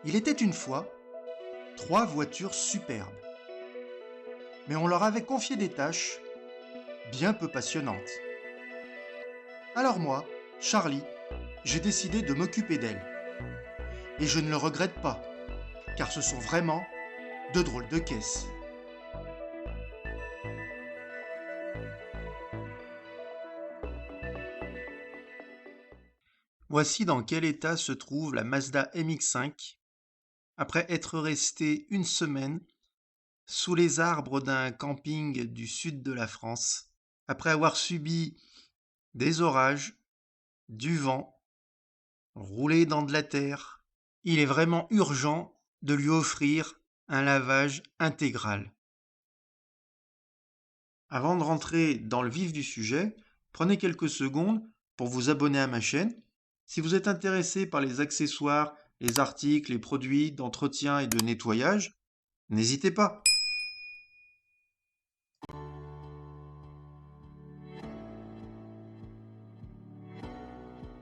Il était une fois 3 voitures superbes, mais on leur avait confié des tâches bien peu passionnantes. Alors moi, Charlie, j'ai décidé de m'occuper d'elles. Et je ne le regrette pas, car ce sont vraiment de drôles de caisses. Voici dans quel état se trouve la Mazda MX-5 après être restée une semaine sous les arbres d'un camping du sud de la France, après avoir subi des orages, du vent, roulé dans de la terre. Il est vraiment urgent de lui offrir un lavage intégral. Avant de rentrer dans le vif du sujet, prenez quelques secondes pour vous abonner à ma chaîne. Si vous êtes intéressé par les accessoires, les articles, les produits d'entretien et de nettoyage, n'hésitez pas.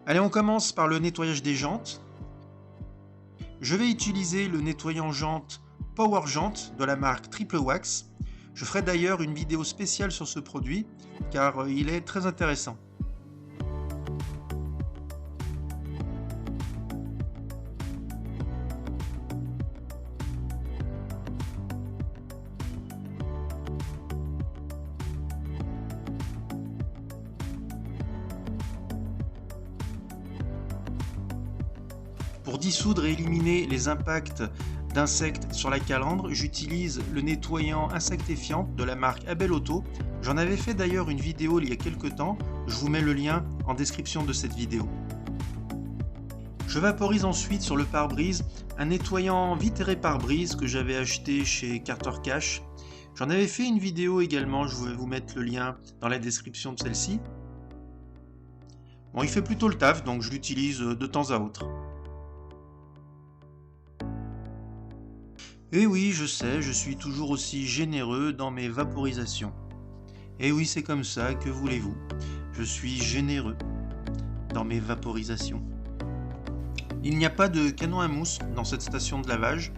Allez, on commence par le nettoyage des jantes. Je vais utiliser le nettoyant jantes Power Jante de la marque Triple Wax. Je ferai d'ailleurs une vidéo spéciale sur ce produit car il est très intéressant. Pour dissoudre et éliminer les impacts d'insectes sur la calandre, j'utilise le nettoyant insectifiant de la marque Abel Auto. J'en avais fait d'ailleurs une vidéo il y a quelques temps, je vous mets le lien en description de cette vidéo. Je vaporise ensuite sur le pare-brise un nettoyant vitré pare-brise que j'avais acheté chez Carter Cash. J'en avais fait une vidéo également, je vais vous mettre le lien dans la description de celle-ci. Bon, il fait plutôt le taf, donc je l'utilise de temps à autre. Et oui, je sais, je suis toujours aussi généreux dans mes vaporisations. Et oui, c'est comme ça, que voulez-vous? Je suis généreux dans mes vaporisations. Il n'y a pas de canon à mousse dans cette station de lavage.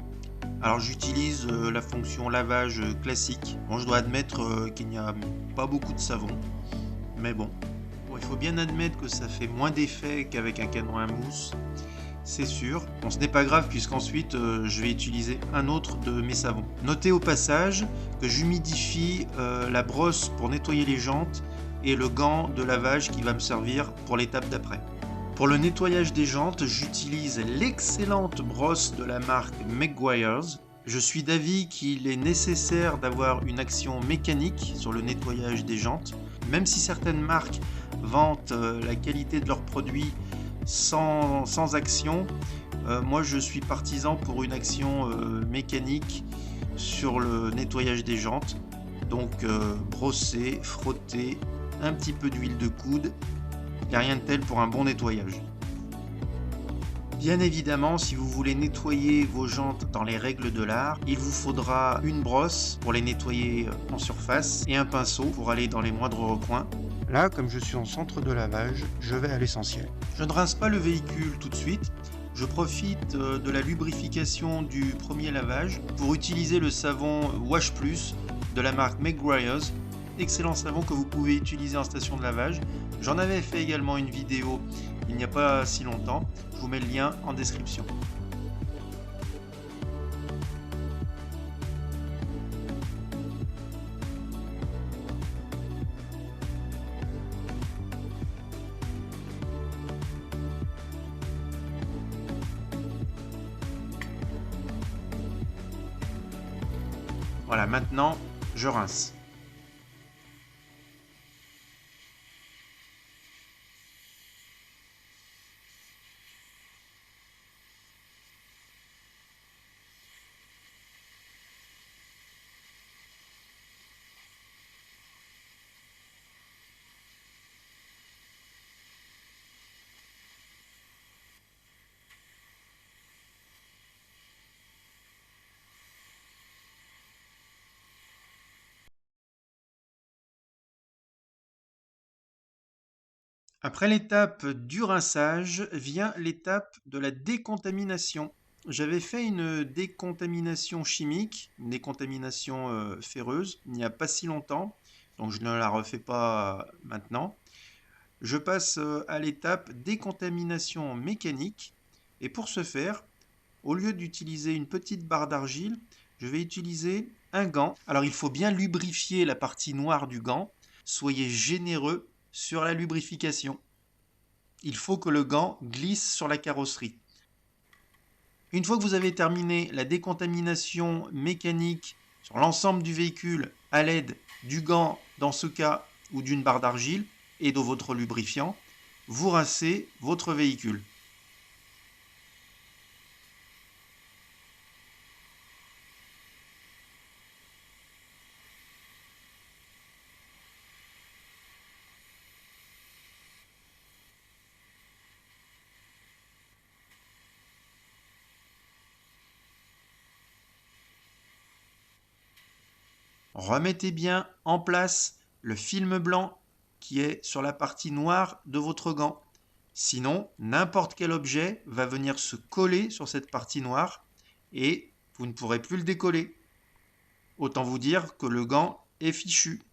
Alors j'utilise la fonction lavage classique. Bon, je dois admettre qu'il n'y a pas beaucoup de savon. Mais bon, il faut bien admettre que ça fait moins d'effet qu'avec un canon à mousse. C'est sûr. Bon, ce n'est pas grave puisqu'ensuite je vais utiliser un autre de mes savons. Notez au passage que j'humidifie la brosse pour nettoyer les jantes et le gant de lavage qui va me servir pour l'étape d'après. Pour le nettoyage des jantes, j'utilise l'excellente brosse de la marque Meguiar's. Je suis d'avis qu'il est nécessaire d'avoir une action mécanique sur le nettoyage des jantes. Même si certaines marques vantent la qualité de leurs produits sans action, moi je suis partisan pour une action mécanique sur le nettoyage des jantes. Donc brosser, frotter, un petit peu d'huile de coude, il n'y a rien de tel pour un bon nettoyage. Bien évidemment, si vous voulez nettoyer vos jantes dans les règles de l'art, il vous faudra une brosse pour les nettoyer en surface et un pinceau pour aller dans les moindres recoins. Là, comme je suis en centre de lavage, je vais à l'essentiel. Je ne rince pas le véhicule tout de suite. Je profite de la lubrification du premier lavage pour utiliser le savon Wash Plus de la marque Meguiar's. Excellent savon que vous pouvez utiliser en station de lavage. J'en avais fait également une vidéo il n'y a pas si longtemps. Je vous mets le lien en description. Voilà, maintenant je rince. Après l'étape du rinçage vient l'étape de la décontamination. j'avais fait une décontamination chimique, une décontamination ferreuse, il n'y a pas si longtemps, donc je ne la refais pas maintenant. Je passe à l'étape décontamination mécanique, et pour ce faire, au lieu d'utiliser une petite barre d'argile, je vais utiliser un gant. Alors il faut bien lubrifier la partie noire du gant. Soyez généreux sur la lubrification. Il faut que le gant glisse sur la carrosserie. Une fois que vous avez terminé la décontamination mécanique sur l'ensemble du véhicule à l'aide du gant dans ce cas ou d'une barre d'argile et de votre lubrifiant, vous rincez votre véhicule. Remettez bien en place le film blanc qui est sur la partie noire de votre gant. Sinon, n'importe quel objet va venir se coller sur cette partie noire et vous ne pourrez plus le décoller. Autant vous dire que le gant est fichu.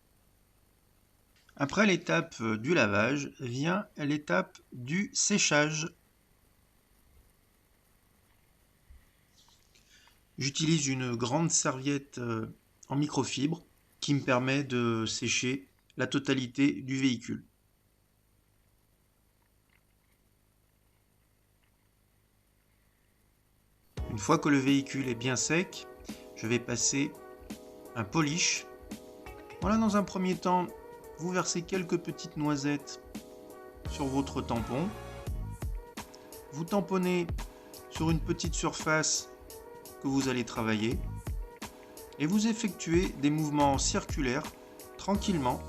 Après l'étape du lavage vient l'étape du séchage. J'utilise une grande serviette en microfibre qui me permet de sécher la totalité du véhicule. Une fois que le véhicule est bien sec, je vais passer un polish. Voilà, dans un premier temps, vous versez quelques petites noisettes sur votre tampon. Vous tamponnez sur une petite surface que vous allez travailler et vous effectuez des mouvements circulaires tranquillement,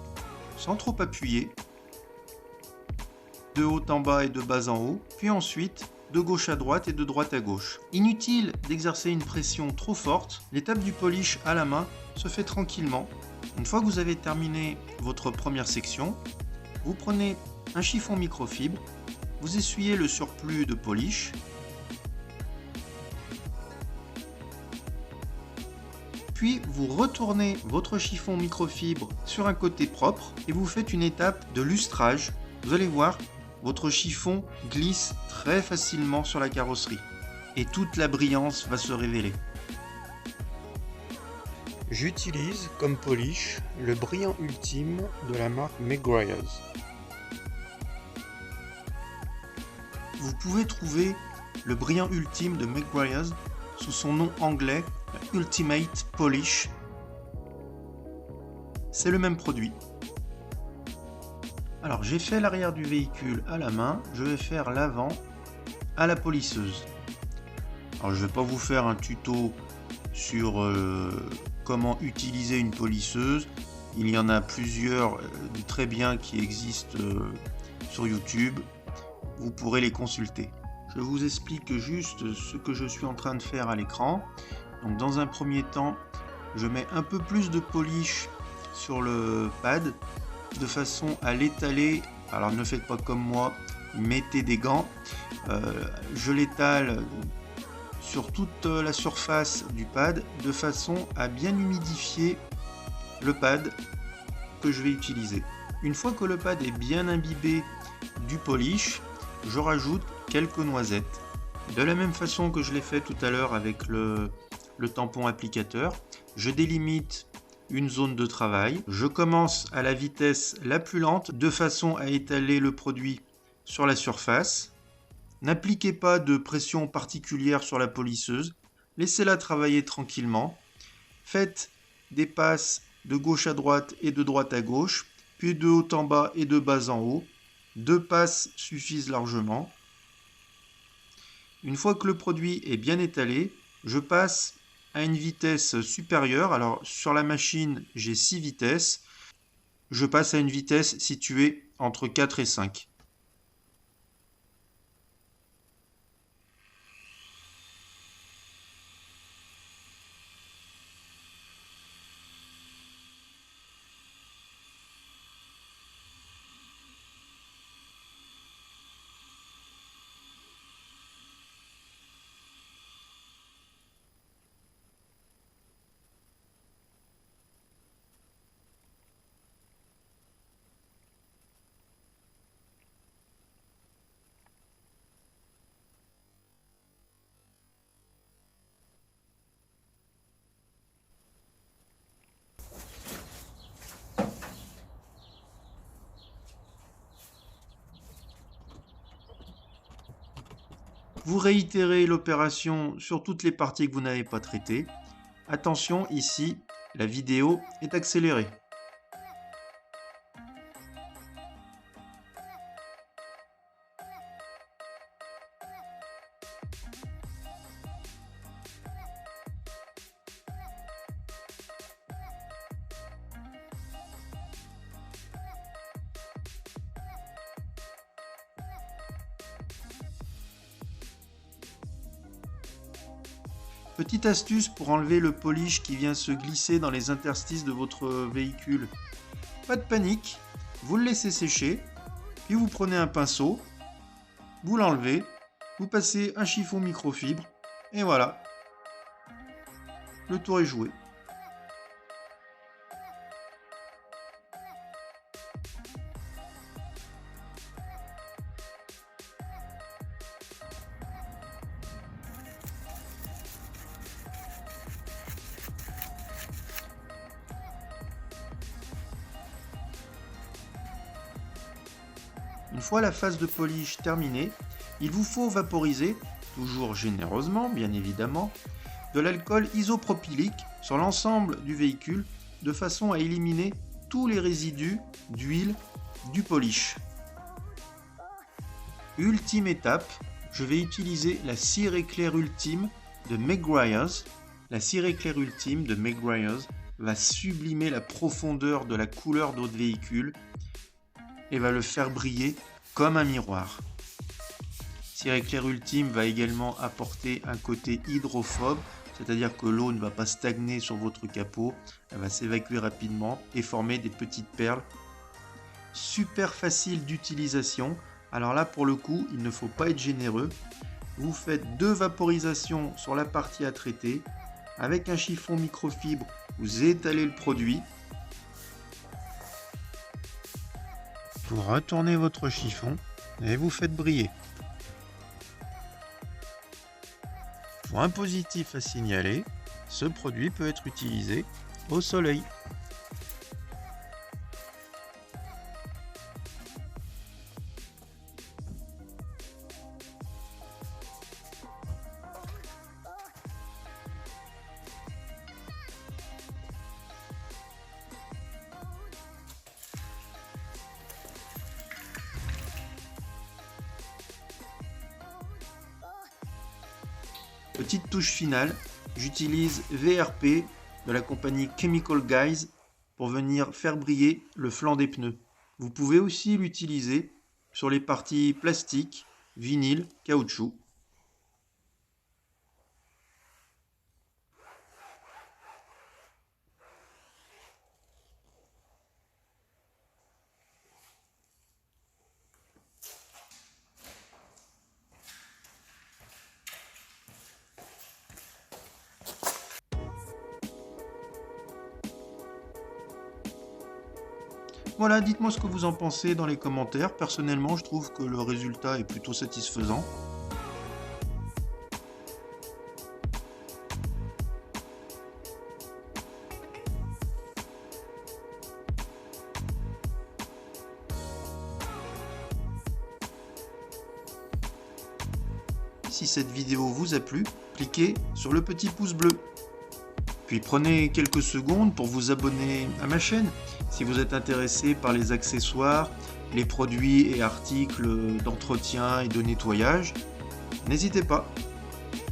sans trop appuyer, de haut en bas et de bas en haut, puis ensuite de gauche à droite et de droite à gauche. Inutile d'exercer une pression trop forte, l'étape du polish à la main se fait tranquillement. Une fois que vous avez terminé votre première section, vous prenez un chiffon microfibre, vous essuyez le surplus de polish, puis vous retournez votre chiffon microfibre sur un côté propre et vous faites une étape de lustrage. Vous allez voir, votre chiffon glisse très facilement sur la carrosserie et toute la brillance va se révéler. J'utilise comme polish le brillant ultime de la marque Meguiar's. Vous pouvez trouver le brillant ultime de Meguiar's sous son nom anglais Ultimate Polish. C'est le même produit. Alors j'ai fait l'arrière du véhicule à la main, je vais faire l'avant à la polisseuse. Alors je ne vais pas vous faire un tuto sur comment utiliser une polisseuse. Il y en a plusieurs très bien qui existent sur YouTube. Vous pourrez les consulter. Je vous explique juste ce que je suis en train de faire à l'écran. Donc dans un premier temps, je mets un peu plus de polish sur le pad de façon à l'étaler. Alors ne faites pas comme moi, mettez des gants. Je l'étale sur toute la surface du pad de façon à bien humidifier le pad que je vais utiliser. Une fois que le pad est bien imbibé du polish, je rajoute quelques noisettes. De la même façon que je l'ai fait tout à l'heure avec le tampon applicateur, je délimite une zone de travail. Je commence à la vitesse la plus lente de façon à étaler le produit sur la surface. N'appliquez pas de pression particulière sur la polisseuse. Laissez-la travailler tranquillement. Faites des passes de gauche à droite et de droite à gauche, puis de haut en bas et de bas en haut. 2 passes suffisent largement. Une fois que le produit est bien étalé, je passe à une vitesse supérieure. Alors sur la machine, j'ai 6 vitesses. Je passe à une vitesse située entre 4 et 5. Vous réitérez l'opération sur toutes les parties que vous n'avez pas traitées. Attention, ici, la vidéo est accélérée. Petite astuce pour enlever le polish qui vient se glisser dans les interstices de votre véhicule. Pas de panique, vous le laissez sécher, puis vous prenez un pinceau, vous l'enlevez, vous passez un chiffon microfibre, et voilà, le tour est joué. Une fois la phase de polish terminée, il vous faut vaporiser, toujours généreusement bien évidemment, de l'alcool isopropylique sur l'ensemble du véhicule de façon à éliminer tous les résidus d'huile du polish. Ultime étape, je vais utiliser la cire éclair ultime de Meguiar's. La cire éclair ultime de Meguiar's va sublimer la profondeur de la couleur de votre véhicule et va le faire briller comme un miroir. Cire éclair ultime va également apporter un côté hydrophobe, c'est-à-dire que l'eau ne va pas stagner sur votre capot, elle va s'évacuer rapidement et former des petites perles. Super facile d'utilisation. Alors là, pour le coup, il ne faut pas être généreux. Vous faites 2 vaporisations sur la partie à traiter. Avec un chiffon microfibre, vous étalez le produit. Vous retournez votre chiffon et vous faites briller. Pour un positif à signaler, ce produit peut être utilisé au soleil. Petite touche finale, j'utilise VRP de la compagnie Chemical Guys pour venir faire briller le flanc des pneus. Vous pouvez aussi l'utiliser sur les parties plastique, vinyle, caoutchouc. Voilà, dites-moi ce que vous en pensez dans les commentaires. Personnellement, je trouve que le résultat est plutôt satisfaisant. Si cette vidéo vous a plu, cliquez sur le petit pouce bleu. Puis prenez quelques secondes pour vous abonner à ma chaîne. Si vous êtes intéressé par les accessoires, les produits et articles d'entretien et de nettoyage, n'hésitez pas.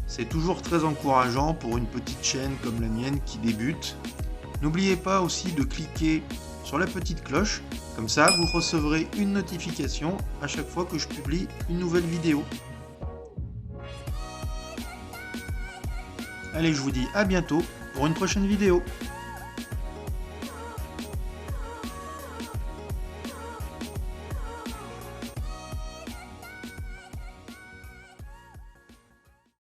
C'est toujours très encourageant pour une petite chaîne comme la mienne qui débute. N'oubliez pas aussi de cliquer sur la petite cloche, comme ça vous recevrez une notification à chaque fois que je publie une nouvelle vidéo. Allez, je vous dis à bientôt pour une prochaine vidéo.